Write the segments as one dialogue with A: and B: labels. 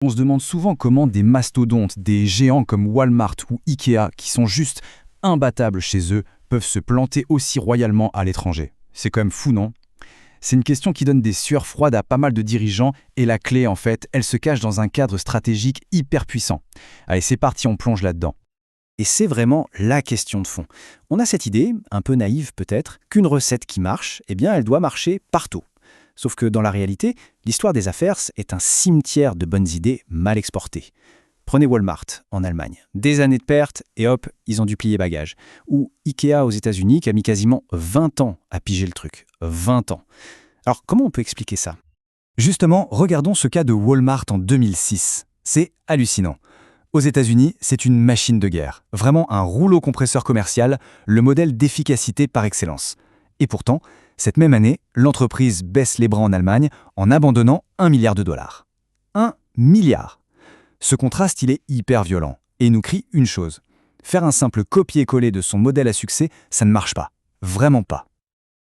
A: On se demande souvent comment des mastodontes, des géants comme Walmart ou Ikea, qui sont juste imbattables chez eux, peuvent se planter aussi royalement à l'étranger. C'est quand même fou, non? C'est une question qui donne des sueurs froides à pas mal de dirigeants et la clé, en fait, elle se cache dans un cadre stratégique hyper puissant. Allez, c'est parti, on plonge là-dedans.
B: Et c'est vraiment la question de fond. On a cette idée, un peu naïve peut-être, qu'une recette qui marche, eh bien elle doit marcher partout. Sauf que dans la réalité, l'histoire des affaires est un cimetière de bonnes idées mal exportées. Prenez Walmart en Allemagne. Des années de pertes et hop, ils ont dû plier bagages. Ou Ikea aux États-Unis qui a mis quasiment 20 ans à piger le truc. 20 ans. Alors comment on peut expliquer ça?
A: Justement, regardons ce cas de Walmart en 2006. C'est hallucinant. Aux États-Unis, c'est une machine de guerre. Vraiment un rouleau compresseur commercial, le modèle d'efficacité par excellence. Et pourtant, cette même année, l'entreprise baisse les bras en Allemagne en abandonnant 1 milliard de dollars. 1 milliard! Ce contraste, il est hyper violent et nous crie une chose. Faire un simple copier-coller de son modèle à succès, ça ne marche pas. Vraiment pas.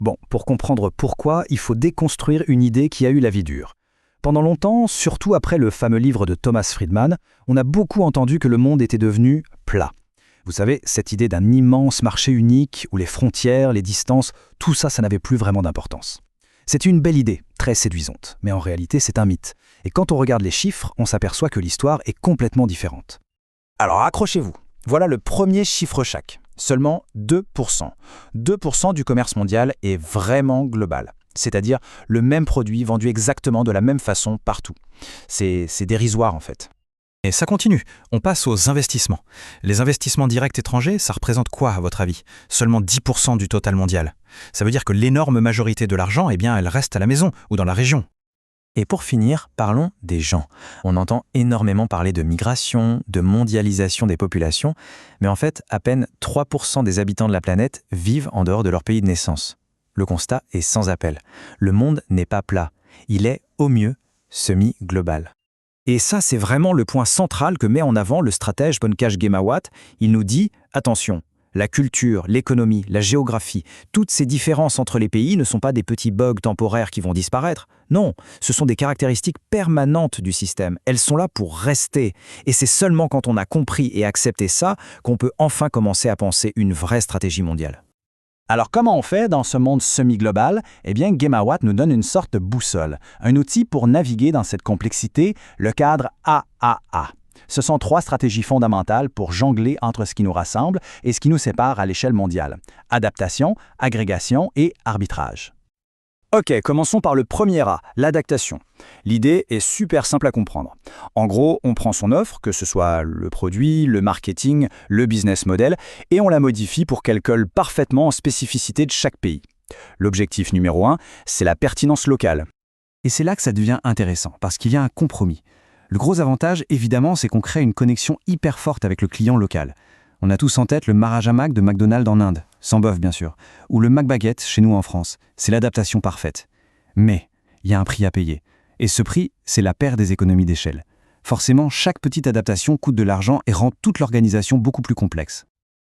B: Bon, pour comprendre pourquoi, il faut déconstruire une idée qui a eu la vie dure. Pendant longtemps, surtout après le fameux livre de Thomas Friedman, on a beaucoup entendu que le monde était devenu plat. Vous savez, cette idée d'un immense marché unique où les frontières, les distances, tout ça, ça n'avait plus vraiment d'importance. C'était une belle idée, très séduisante, mais en réalité, c'est un mythe. Et quand on regarde les chiffres, on s'aperçoit que l'histoire est complètement différente. Alors accrochez-vous, voilà le premier chiffre chaque. Seulement 2%. 2% du commerce mondial est vraiment global. C'est-à-dire le même produit vendu exactement de la même façon partout. C'est dérisoire en fait.
C: Et ça continue, on passe aux investissements. Les investissements directs étrangers, ça représente quoi à votre avis? Seulement 10% du total mondial. Ça veut dire que l'énorme majorité de l'argent, eh bien, elle reste à la maison ou dans la région.
B: Et pour finir, parlons des gens. On entend énormément parler de migration, de mondialisation des populations, mais en fait, à peine 3% des habitants de la planète vivent en dehors de leur pays de naissance. Le constat est sans appel. Le monde n'est pas plat. Il est, au mieux, semi-global. Et ça, c'est vraiment le point central que met en avant le stratège Pankaj Ghemawat. Il nous dit « Attention, la culture, l'économie, la géographie, toutes ces différences entre les pays ne sont pas des petits bugs temporaires qui vont disparaître. Non, ce sont des caractéristiques permanentes du système. Elles sont là pour rester. Et c'est seulement quand on a compris et accepté ça qu'on peut enfin commencer à penser une vraie stratégie mondiale. » Alors comment on fait dans ce monde semi-global? Eh bien, Ghemawat nous donne une sorte de boussole, un outil pour naviguer dans cette complexité, le cadre AAA. Ce sont 3 stratégies fondamentales pour jongler entre ce qui nous rassemble et ce qui nous sépare à l'échelle mondiale. Adaptation, agrégation et arbitrage. Ok, commençons par le premier A, l'adaptation. L'idée est super simple à comprendre. En gros, on prend son offre, que ce soit le produit, le marketing, le business model, et on la modifie pour qu'elle colle parfaitement aux spécificités de chaque pays. L'objectif numéro 1, c'est la pertinence locale.
A: Et c'est là que ça devient intéressant, parce qu'il y a un compromis. Le gros avantage, évidemment, c'est qu'on crée une connexion hyper forte avec le client local. On a tous en tête le Maharaja de McDonald's en Inde, sans bœuf bien sûr, ou le McBaguette chez nous en France. C'est l'adaptation parfaite. Mais il y a un prix à payer. Et ce prix, c'est la perte des économies d'échelle. Forcément, chaque petite adaptation coûte de l'argent et rend toute l'organisation beaucoup plus complexe.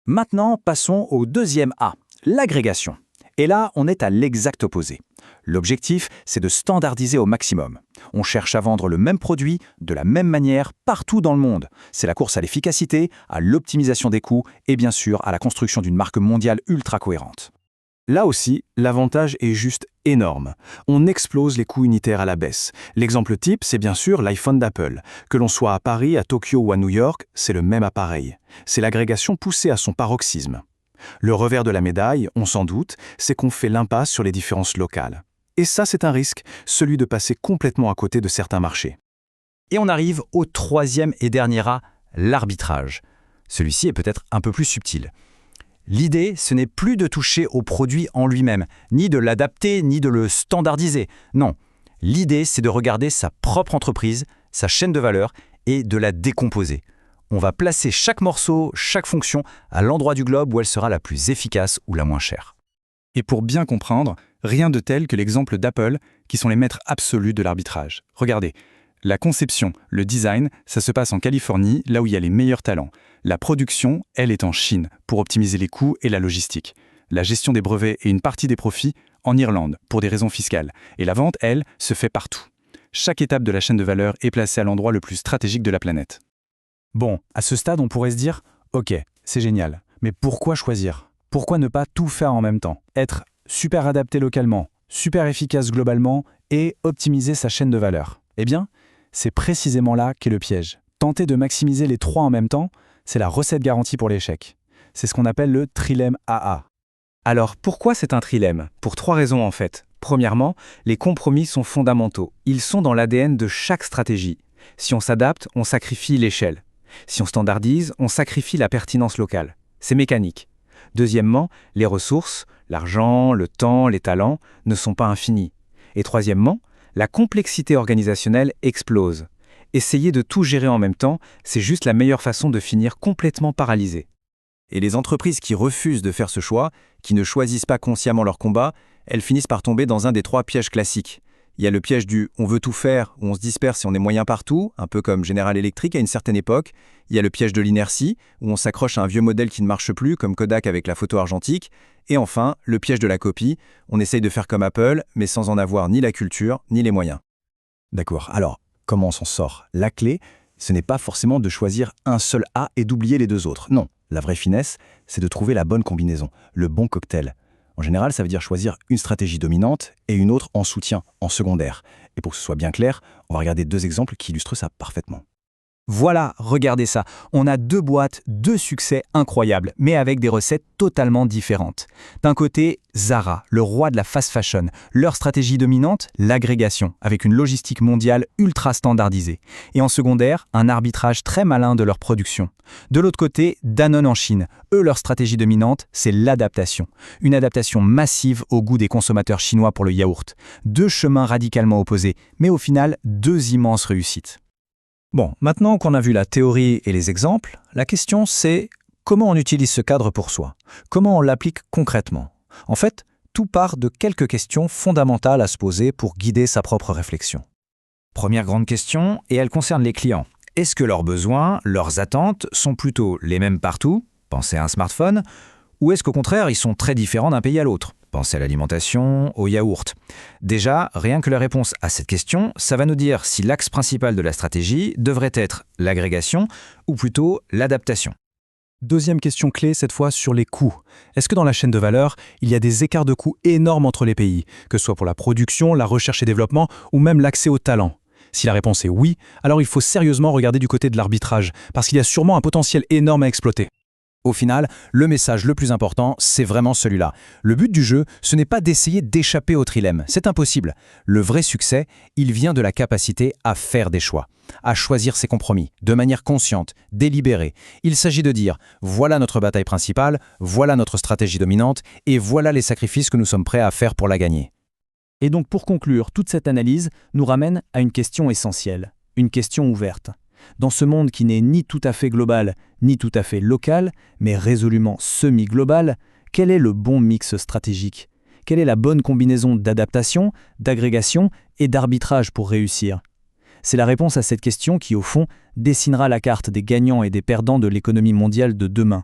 B: Maintenant, passons au deuxième A, l'agrégation. Et là, on est à l'exact opposé. L'objectif, c'est de standardiser au maximum. On cherche à vendre le même produit, de la même manière, partout dans le monde. C'est la course à l'efficacité, à l'optimisation des coûts et bien sûr à la construction d'une marque mondiale ultra cohérente.
A: Là aussi, l'avantage est juste énorme. On explose les coûts unitaires à la baisse. L'exemple type, c'est bien sûr l'iPhone d'Apple. Que l'on soit à Paris, à Tokyo ou à New York, c'est le même appareil. C'est l'agrégation poussée à son paroxysme. Le revers de la médaille, on s'en doute, c'est qu'on fait l'impasse sur les différences locales. Et ça, c'est un risque, celui de passer complètement à côté de certains marchés.
B: Et on arrive au troisième et dernier A, l'arbitrage. Celui-ci est peut-être un peu plus subtil. L'idée, ce n'est plus de toucher au produit en lui-même, ni de l'adapter, ni de le standardiser. Non, l'idée, c'est de regarder sa propre entreprise, sa chaîne de valeur, et de la décomposer. On va placer chaque morceau, chaque fonction, à l'endroit du globe où elle sera la plus efficace ou la moins chère.
A: Et pour bien comprendre, rien de tel que l'exemple d'Apple, qui sont les maîtres absolus de l'arbitrage. Regardez, la conception, le design, ça se passe en Californie, là où il y a les meilleurs talents. La production, elle, est en Chine, pour optimiser les coûts et la logistique. La gestion des brevets et une partie des profits, en Irlande, pour des raisons fiscales. Et la vente, elle, se fait partout. Chaque étape de la chaîne de valeur est placée à l'endroit le plus stratégique de la planète. Bon, à ce stade, on pourrait se dire « Ok, c'est génial, mais pourquoi choisir ? Pourquoi ne pas tout faire en même temps ? Être super adapté localement, super efficace globalement et optimiser sa chaîne de valeur ?» Eh bien, c'est précisément là qu'est le piège. Tenter de maximiser les trois en même temps, c'est la recette garantie pour l'échec. C'est ce qu'on appelle le trilemme AA. Alors, pourquoi c'est un trilemme ? Pour 3 raisons en fait. Premièrement, les compromis sont fondamentaux. Ils sont dans l'ADN de chaque stratégie. Si on s'adapte, on sacrifie l'échelle. Si on standardise, on sacrifie la pertinence locale. C'est mécanique. Deuxièmement, les ressources, l'argent, le temps, les talents, ne sont pas infinis. Et troisièmement, la complexité organisationnelle explose. Essayer de tout gérer en même temps, c'est juste la meilleure façon de finir complètement paralysé. Et les entreprises qui refusent de faire ce choix, qui ne choisissent pas consciemment leur combat, elles finissent par tomber dans un des 3 pièges classiques. Il y a le piège du « on veut tout faire » où on se disperse et on est moyen partout, un peu comme General Electric à une certaine époque. Il y a le piège de l'inertie, où on s'accroche à un vieux modèle qui ne marche plus, comme Kodak avec la photo argentique. Et enfin, le piège de la copie, on essaye de faire comme Apple, mais sans en avoir ni la culture, ni les moyens. D'accord, alors, comment on s'en sort ? La clé, ce n'est pas forcément de choisir un seul A et d'oublier les 2 autres. Non, la vraie finesse, c'est de trouver la bonne combinaison, le bon cocktail. En général, ça veut dire choisir une stratégie dominante et une autre en soutien, en secondaire. Et pour que ce soit bien clair, on va regarder 2 exemples qui illustrent ça parfaitement. Voilà, regardez ça. On a 2 boîtes, 2 succès incroyables, mais avec des recettes totalement différentes. D'un côté, Zara, le roi de la fast fashion. Leur stratégie dominante, l'agrégation, avec une logistique mondiale ultra standardisée. Et en secondaire, un arbitrage très malin de leur production. De l'autre côté, Danone en Chine. Eux, leur stratégie dominante, c'est l'adaptation. Une adaptation massive au goût des consommateurs chinois pour le yaourt. 2 chemins radicalement opposés, mais au final, 2 immenses réussites. Bon, maintenant qu'on a vu la théorie et les exemples, la question c'est comment on utilise ce cadre pour soi ? Comment on l'applique concrètement ? En fait, tout part de quelques questions fondamentales à se poser pour guider sa propre réflexion. Première grande question, et elle concerne les clients. Est-ce que leurs besoins, leurs attentes sont plutôt les mêmes partout ? Pensez à un smartphone. Ou est-ce qu'au contraire, ils sont très différents d'un pays à l'autre ? Pensez à l'alimentation, au yaourt. Déjà, rien que la réponse à cette question, ça va nous dire si l'axe principal de la stratégie devrait être l'agrégation ou plutôt l'adaptation. Deuxième question clé, cette fois sur les coûts. Est-ce que dans la chaîne de valeur, il y a des écarts de coûts énormes entre les pays, que ce soit pour la production, la recherche et développement ou même l'accès au talent ? Si la réponse est oui, alors il faut sérieusement regarder du côté de l'arbitrage, parce qu'il y a sûrement un potentiel énorme à exploiter. Au final, le message le plus important, c'est vraiment celui-là. Le but du jeu, ce n'est pas d'essayer d'échapper au trilemme, c'est impossible. Le vrai succès, il vient de la capacité à faire des choix, à choisir ses compromis, de manière consciente, délibérée. Il s'agit de dire, voilà notre bataille principale, voilà notre stratégie dominante, et voilà les sacrifices que nous sommes prêts à faire pour la gagner. Et donc pour conclure, toute cette analyse nous ramène à une question essentielle, une question ouverte. Dans ce monde qui n'est ni tout à fait global, ni tout à fait local, mais résolument semi-global, quel est le bon mix stratégique ? Quelle est la bonne combinaison d'adaptation, d'agrégation et d'arbitrage pour réussir ? C'est la réponse à cette question qui, au fond, dessinera la carte des gagnants et des perdants de l'économie mondiale de demain.